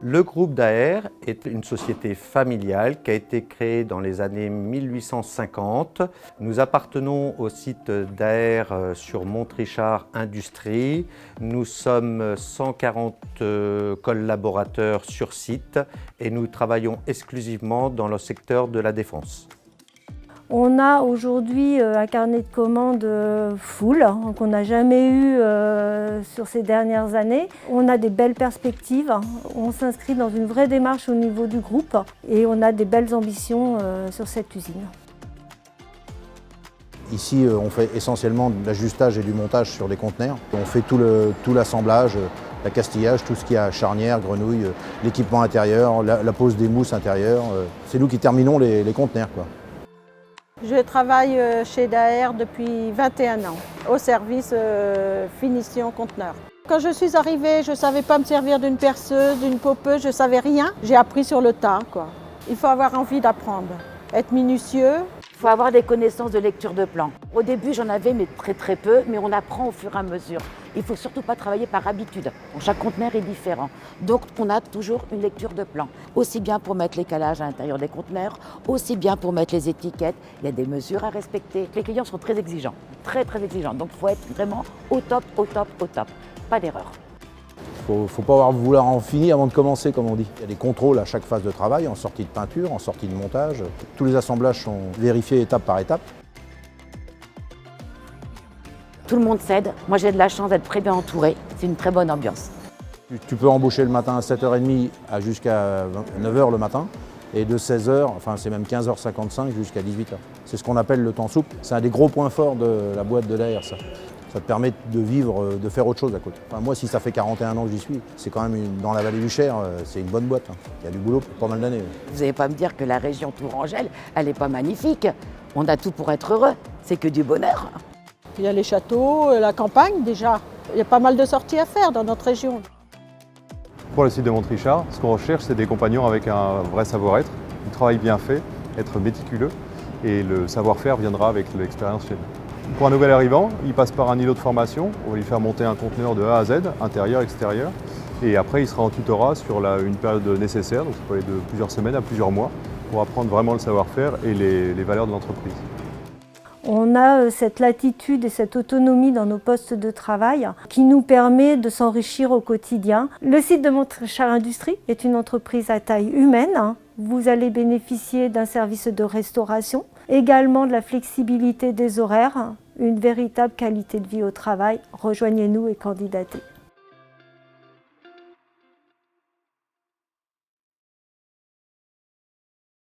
Le groupe Daher est une société familiale qui a été créée dans les années 1850. Nous appartenons au site Daher sur Montrichard Industrie. Nous sommes 140 collaborateurs sur site et nous travaillons exclusivement dans le secteur de la défense. On a aujourd'hui un carnet de commandes full qu'on n'a jamais eu sur ces dernières années. On a des belles perspectives, on s'inscrit dans une vraie démarche au niveau du groupe et on a des belles ambitions sur cette usine. Ici, on fait essentiellement de l'ajustage et du montage sur les conteneurs. On fait tout l'assemblage, l'accastillage, tout ce qui a charnière, grenouille, l'équipement intérieur, la pose des mousses intérieures. C'est nous qui terminons les conteneurs, quoi. Je travaille chez Daher depuis 21 ans, au service finition conteneur. Quand je suis arrivée, je ne savais pas me servir d'une perceuse, d'une popeuse, je ne savais rien. J'ai appris sur le tas, quoi. Il faut avoir envie d'apprendre, être minutieux. Il faut avoir des connaissances de lecture de plan. Au début, j'en avais, mais très peu, mais on apprend au fur et à mesure. Il ne faut surtout pas travailler par habitude. Chaque conteneur est différent. Donc, on a toujours une lecture de plan. Aussi bien pour mettre les calages à l'intérieur des conteneurs, aussi bien pour mettre les étiquettes. Il y a des mesures à respecter. Les clients sont très exigeants, très exigeants. Donc, il faut être vraiment au top. Pas d'erreur. Il ne faut pas vouloir en finir avant de commencer, comme on dit. Il y a des contrôles à chaque phase de travail, en sortie de peinture, en sortie de montage. Tous les assemblages sont vérifiés étape par étape. Tout le monde s'aide. Moi, j'ai de la chance d'être très bien entourée. C'est une très bonne ambiance. Tu peux embaucher le matin à 7h30 jusqu'à 9h le matin et de 16h, enfin c'est même 15h55 jusqu'à 18h. C'est ce qu'on appelle le temps souple. C'est un des gros points forts de la boîte de Daher, ça. Ça te permet de vivre, de faire autre chose à côté. Enfin, moi, si ça fait 41 ans que j'y suis, c'est quand même dans la vallée du Cher, c'est une bonne boîte. Il y a du boulot pour pas mal d'années. Vous n'allez pas me dire que la région Tourangelle, elle n'est pas magnifique. On a tout pour être heureux. C'est que du bonheur. Il y a les châteaux, la campagne déjà. Il y a pas mal de sorties à faire dans notre région. Pour le site de Montrichard, ce qu'on recherche, c'est des compagnons avec un vrai savoir-être, un travail bien fait, être méticuleux, et le savoir-faire viendra avec l'expérience chez nous. Pour un nouvel arrivant, il passe par un îlot de formation. On va lui faire monter un conteneur de A à Z, intérieur, extérieur. Et après, il sera en tutorat sur une période nécessaire, donc ça peut aller de plusieurs semaines à plusieurs mois, pour apprendre vraiment le savoir-faire et les valeurs de l'entreprise. On a cette latitude et cette autonomie dans nos postes de travail qui nous permet de s'enrichir au quotidien. Le site de Montrichard Industrie est une entreprise à taille humaine. Vous allez bénéficier d'un service de restauration, également de la flexibilité des horaires, une véritable qualité de vie au travail. Rejoignez-nous et candidatez.